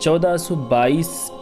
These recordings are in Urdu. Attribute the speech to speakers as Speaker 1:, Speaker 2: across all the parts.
Speaker 1: 1422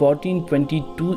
Speaker 1: 1422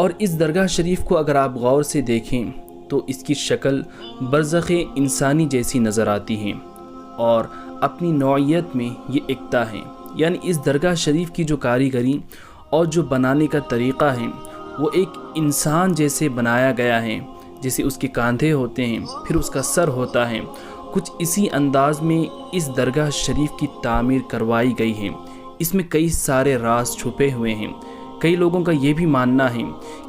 Speaker 1: اور اس درگاہ شریف کو اگر آپ غور سے دیکھیں تو اس کی شکل برزخ انسانی جیسی نظر آتی ہے اور اپنی نوعیت میں یہ اکتا ہے، یعنی اس درگاہ شریف کی جو کاریگری اور جو بنانے کا طریقہ ہے وہ ایک انسان جیسے بنایا گیا ہے، جیسے اس کے کاندھے ہوتے ہیں، پھر اس کا سر ہوتا ہے، کچھ اسی انداز میں اس درگاہ شریف کی تعمیر کروائی گئی ہے۔ اس میں کئی سارے راز چھپے ہوئے ہیں۔ کئی لوگوں کا یہ بھی ماننا ہے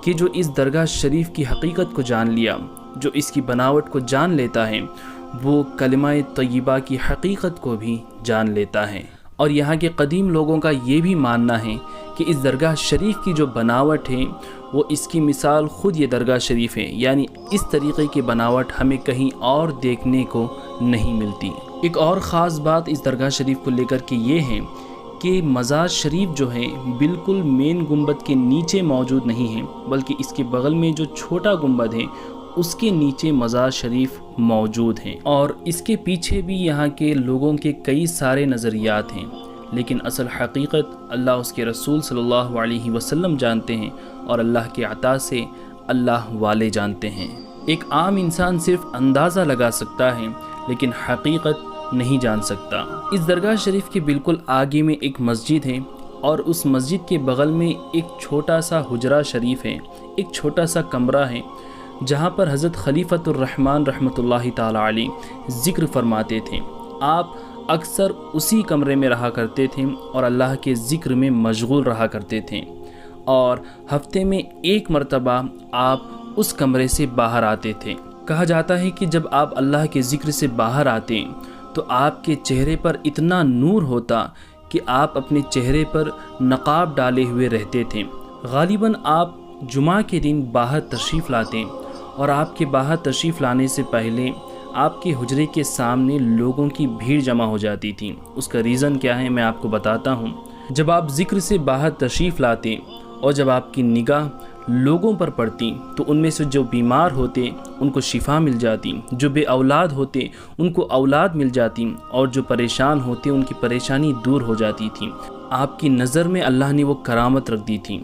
Speaker 1: کہ جو اس درگاہ شریف کی حقیقت کو جان لیا، جو اس کی بناوٹ کو جان لیتا ہے، وہ کلمہ طیبہ کی حقیقت کو بھی جان لیتا ہے۔ اور یہاں کے قدیم لوگوں کا یہ بھی ماننا ہے کہ اس درگاہ شریف کی جو بناوٹ ہے وہ اس کی مثال خود یہ درگاہ شریف ہے، یعنی اس طریقے کی بناوٹ ہمیں کہیں اور دیکھنے کو نہیں ملتی۔ ایک اور خاص بات اس درگاہ شریف کو لے کر کے یہ ہے کہ مزار شریف جو ہے بالکل مین گنبد کے نیچے موجود نہیں ہے، بلکہ اس کے بغل میں جو چھوٹا گنبد ہے اس کے نیچے مزار شریف موجود ہیں، اور اس کے پیچھے بھی یہاں کے لوگوں کے کئی سارے نظریات ہیں، لیکن اصل حقیقت اللہ اس کے رسول صلی اللہ علیہ وسلم جانتے ہیں اور اللہ کے عطا سے اللہ والے جانتے ہیں۔ ایک عام انسان صرف اندازہ لگا سکتا ہے لیکن حقیقت نہیں جان سکتا۔ اس درگاہ شریف کے بالکل آگے میں ایک مسجد ہے اور اس مسجد کے بغل میں ایک چھوٹا سا حجرہ شریف ہے، ایک چھوٹا سا کمرہ ہے جہاں پر حضرت خلیفۃ الرحمن رحمۃ اللہ تعالی علیہ ذکر فرماتے تھے۔ آپ اکثر اسی کمرے میں رہا کرتے تھے اور اللہ کے ذکر میں مشغول رہا کرتے تھے، اور ہفتے میں ایک مرتبہ آپ اس کمرے سے باہر آتے تھے۔ کہا جاتا ہے کہ جب آپ اللہ کے ذکر سے باہر آتے تو آپ کے چہرے پر اتنا نور ہوتا کہ آپ اپنے چہرے پر نقاب ڈالے ہوئے رہتے تھے۔ غالباً آپ جمعہ کے دن باہر تشریف لاتے اور آپ کے باہر تشریف لانے سے پہلے آپ کے حجرے کے سامنے لوگوں کی بھیڑ جمع ہو جاتی تھی۔ اس کا ریزن کیا ہے میں آپ کو بتاتا ہوں۔ جب آپ ذکر سے باہر تشریف لاتے اور جب آپ کی نگاہ لوگوں پر پڑتی تو ان میں سے جو بیمار ہوتے ان کو شفا مل جاتی، جو بے اولاد ہوتے ان کو اولاد مل جاتی، اور جو پریشان ہوتے ان کی پریشانی دور ہو جاتی تھی۔ آپ کی نظر میں اللہ نے وہ کرامت رکھ دی تھی۔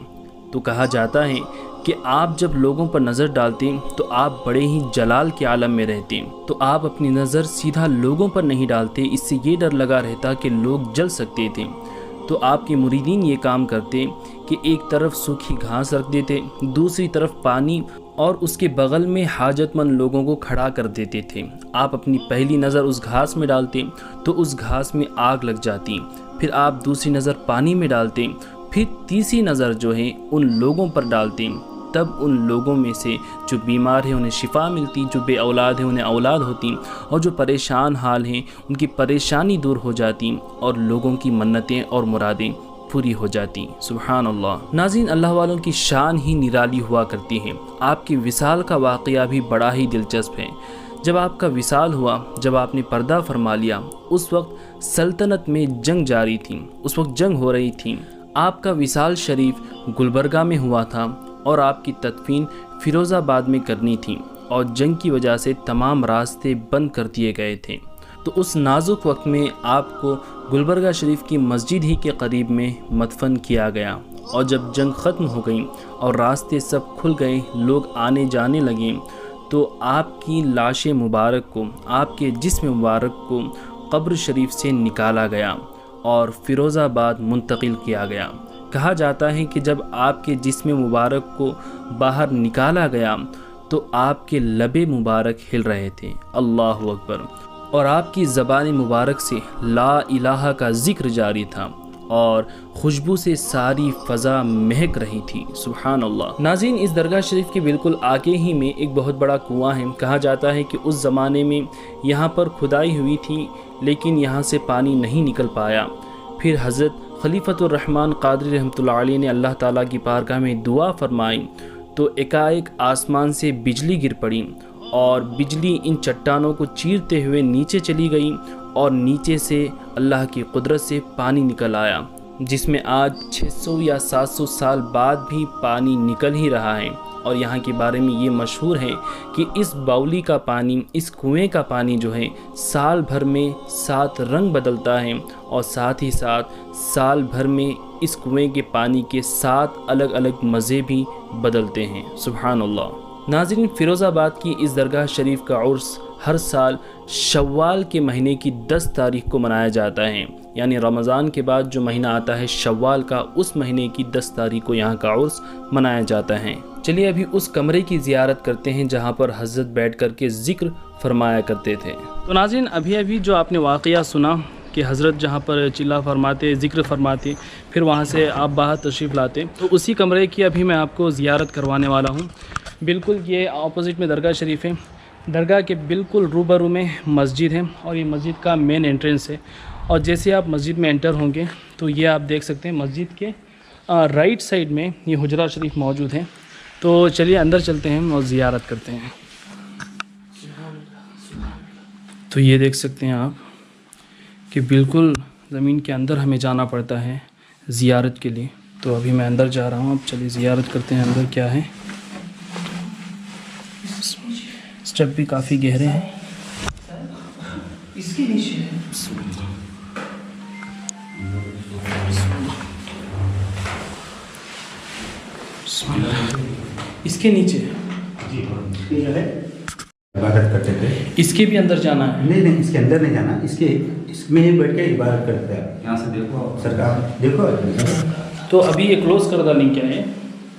Speaker 1: تو کہا جاتا ہے کہ آپ جب لوگوں پر نظر ڈالتے تو آپ بڑے ہی جلال کے عالم میں رہتے، تو آپ اپنی نظر سیدھا لوگوں پر نہیں ڈالتے، اس سے یہ ڈر لگا رہتا کہ لوگ جل سکتے تھے۔ تو آپ کے مریدین یہ کام کرتے کہ ایک طرف سوکھی گھاس رکھ دیتے، دوسری طرف پانی، اور اس کے بغل میں حاجت مند لوگوں کو کھڑا کر دیتے تھے۔ آپ اپنی پہلی نظر اس گھاس میں ڈالتے تو اس گھاس میں آگ لگ جاتی، پھر آپ دوسری نظر پانی میں ڈالتے، پھر تیسری نظر جو ہے ان لوگوں پر ڈالتے، تب ان لوگوں میں سے جو بیمار ہیں انہیں شفا ملتی، جو بے اولاد ہیں انہیں اولاد ہوتی، اور جو پریشان حال ہیں ان کی پریشانی دور ہو جاتی، اور لوگوں کی منتیں اور مرادیں پوری ہو جاتی۔ سبحان اللہ۔ ناظرین، اللہ والوں کی شان ہی نرالی ہوا کرتی ہے۔ آپ کی وصال کا واقعہ بھی بڑا ہی دلچسپ ہے۔ جب آپ کا وصال ہوا، جب آپ نے پردہ فرما لیا، اس وقت سلطنت میں جنگ جاری تھی، اس وقت جنگ ہو رہی تھی۔ آپ کا وصال شریف گلبرگہ میں ہوا تھا اور آپ کی تدفین فیروز آباد میں کرنی تھی، اور جنگ کی وجہ سے تمام راستے بند کر دیے گئے تھے۔ تو اس نازک وقت میں آپ کو گلبرگہ شریف کی مسجد ہی کے قریب میں مدفن کیا گیا، اور جب جنگ ختم ہو گئی اور راستے سب کھل گئے، لوگ آنے جانے لگے، تو آپ کی لاش مبارک کو، آپ کے جسم مبارک کو قبر شریف سے نکالا گیا اور فیروز آباد منتقل کیا گیا۔ کہا جاتا ہے کہ جب آپ کے جسم مبارک کو باہر نکالا گیا تو آپ کے لب مبارک ہل رہے تھے، اللہ اکبر، اور آپ کی زبان مبارک سے لا الہ کا ذکر جاری تھا، اور خوشبو سے ساری فضا مہک رہی تھی۔ سبحان اللہ۔ ناظرین، اس درگاہ شریف کے بالکل آگے ہی میں ایک بہت بڑا کنواں ہے۔ کہا جاتا ہے کہ اس زمانے میں یہاں پر کھدائی ہوئی تھی لیکن یہاں سے پانی نہیں نکل پایا۔ پھر حضرت خلیفۃ الرحمن قادری رحمۃ اللہ علیہ نے اللہ تعالیٰ کی بارگاہ میں دعا فرمائی تو ایک آسمان سے بجلی گر پڑی، اور بجلی ان چٹانوں کو چیرتے ہوئے نیچے چلی گئی، اور نیچے سے اللہ کی قدرت سے پانی نکل آیا، جس میں آج 600 یا 700 سال بعد بھی پانی نکل ہی رہا ہے۔ اور یہاں کے بارے میں یہ مشہور ہے کہ اس باولی کا پانی، اس کنویں کا پانی جو ہے سال بھر میں 7 رنگ بدلتا ہے، اور ساتھ ہی ساتھ سال بھر میں اس کنویں کے پانی کے 7 الگ الگ مزے بھی بدلتے ہیں۔ سبحان اللہ۔ ناظرین، فیروز آباد کی اس درگاہ شریف کا عرس ہر سال شوال کے مہینے کی 10 تاریخ کو منایا جاتا ہے، یعنی رمضان کے بعد جو مہینہ آتا ہے شوال کا، اس مہینے کی 10 تاریخ کو یہاں کا عرس منایا جاتا ہے۔ چلیے ابھی اس کمرے کی زیارت کرتے ہیں جہاں پر حضرت بیٹھ کر کے ذکر فرمایا کرتے تھے۔ تو ناظرین، ابھی جو آپ نے واقعہ سنا کہ حضرت جہاں پر چلا فرماتے، ذکر فرماتے، پھر وہاں سے آپ باہر تشریف لاتے، تو اسی کمرے کی ابھی میں آپ کو زیارت کروانے والا ہوں۔ بالکل یہ اپوزٹ میں درگاہ شریف ہے، درگاہ کے بالکل روبرو میں مسجد ہے اور یہ مسجد کا مین انٹرنس ہے، اور جیسے آپ مسجد میں انٹر ہوں گے تو یہ آپ دیکھ سکتے ہیں مسجد کے رائٹ سائڈ میں یہ حجرہ شریف موجود ہے۔ تو چلیے اندر چلتے ہیں اور زیارت کرتے ہیں۔ تو یہ دیکھ سکتے ہیں آپ کہ بالکل زمین کے اندر ہمیں جانا پڑتا ہے زیارت کے لیے۔ تو ابھی میں اندر جا رہا ہوں، اب چلیے زیارت کرتے ہیں اندر کیا ہے۔ اسٹیپ بھی کافی گہرے ہیں۔
Speaker 2: اس کے نیچے
Speaker 1: اس کے نیچے
Speaker 3: جی جو ہے عبادت کرتے تھے۔
Speaker 1: اس کے بھی اندر جانا ہے؟
Speaker 3: نہیں، اس کے اندر نہیں جانا، اس میں ہی بیٹھ کے عبادت کرتے ہیں۔ یہاں سے دیکھو سرکار، دیکھو۔
Speaker 1: تو ابھی یہ کلوز کردہ نہیں کیا ہے؟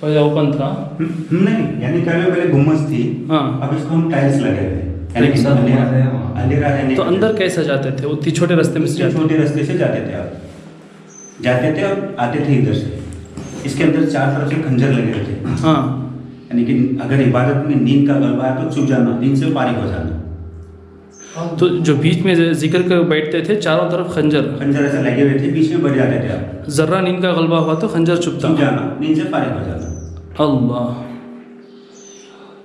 Speaker 1: پہلے اوپن تھا؟
Speaker 3: نہیں، یعنی پہلے گمبد تھی، اب اس کو ہم ٹائلس لگے ہوئے ہیں۔
Speaker 1: تو اندر کیسے جاتے تھے؟ اتنی چھوٹے راستے میں سے؟
Speaker 3: چھوٹے راستے سے جاتے تھے، آپ جاتے تھے اور آتے تھے ادھر سے۔ اس کے اندر 4 طرف سے خنجر لگے ہوئے تھے، یعنی کہ اگر عبادت میں نیند کا غلبہ ہے تو چھپ جانا، نیند سے فارغ ہو جانا۔
Speaker 1: تو جو بیچ میں ذکر کر بیٹھتے تھے چاروں طرف خنجر
Speaker 3: ایسے لگے ہوئے تھے، بیچ میں بیٹھ جاتے تھے آپ،
Speaker 1: ذرہ نیند کا غلبہ ہوا تو خنجر چھپتا،
Speaker 3: چھپ جانا، نیند سے فارغ ہو جانا۔
Speaker 1: اللہ،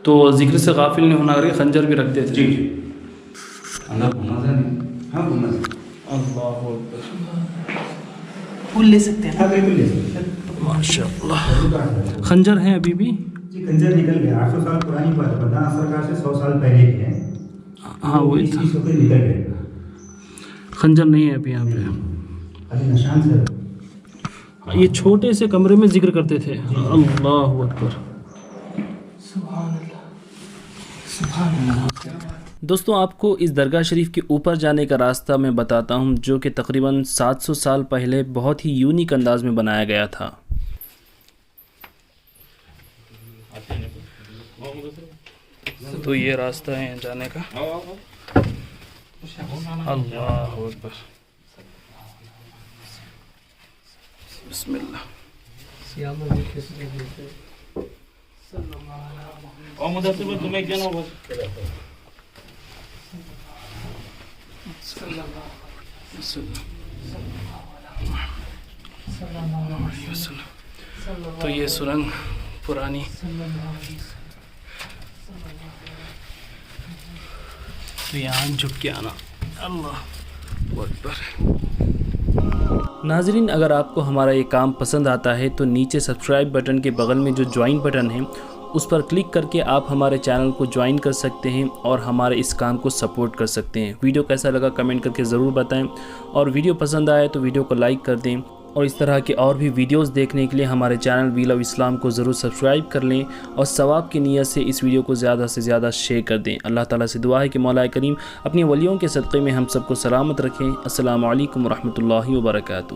Speaker 1: تو ذکر سے غافل نہیں ہونا کر کے خنجر بھی رکھتے تھے۔
Speaker 3: جی اندر گھومنا ہے، ہاں گھومنا۔
Speaker 1: اللہ اکبر،
Speaker 2: پھول لے سکتے ہیں؟
Speaker 3: ہاں بالکل لے سکتے ہیں،
Speaker 1: ماشاء اللہ۔ خنجر ہیں ابھی بھی؟
Speaker 3: جی خنجر نکل گیا، 800 سال پرانی بات ہے، بدنام سرکار سے 100 سال پہلے کی ہے۔
Speaker 1: ہاں وہی تھا،
Speaker 3: نکل گئے،
Speaker 1: خنجر نہیں ہے ابھی یہاں پہ،
Speaker 3: ابھی نشان سے۔
Speaker 1: یہ چھوٹے سے کمرے میں ذکر کرتے تھے۔ اللہ اکبر،
Speaker 2: سبحان اللہ، سبحان اللہ۔
Speaker 1: دوستوں، آپ کو اس درگاہ شریف کے اوپر جانے کا راستہ میں بتاتا ہوں، جو کہ تقریباً 700 سال پہلے بہت ہی یونیک انداز میں بنایا گیا تھا۔ تو یہ راستہ ہے جانے کا۔ اللہ اکبر، بسم اللہ۔ تو یہ سرنگ پرانی، تو یہاں جھک کے آنا۔ اللہ اکبر۔ ناظرین، اگر آپ کو ہمارا یہ کام پسند آتا ہے تو نیچے سبسکرائب بٹن کے بغل میں جو جوائن بٹن ہے اس پر کلک کر کے آپ ہمارے چینل کو جوائن کر سکتے ہیں اور ہمارے اس کام کو سپورٹ کر سکتے ہیں۔ ویڈیو کیسا لگا کمنٹ کر کے ضرور بتائیں، اور ویڈیو پسند آئے تو ویڈیو کو لائک کر دیں، اور اس طرح کے اور بھی ویڈیوز دیکھنے کے لیے ہمارے چینل ویل آف اسلام کو ضرور سبسکرائب کر لیں، اور ثواب کی نیت سے اس ویڈیو کو زیادہ سے زیادہ شیئر کر دیں۔ اللہ تعالیٰ سے دعا ہے کہ مولا کریم اپنی ولیوں کے صدقے میں ہم سب کو سلامت رکھیں۔ السلام علیکم ورحمۃ اللہ وبرکاتہ۔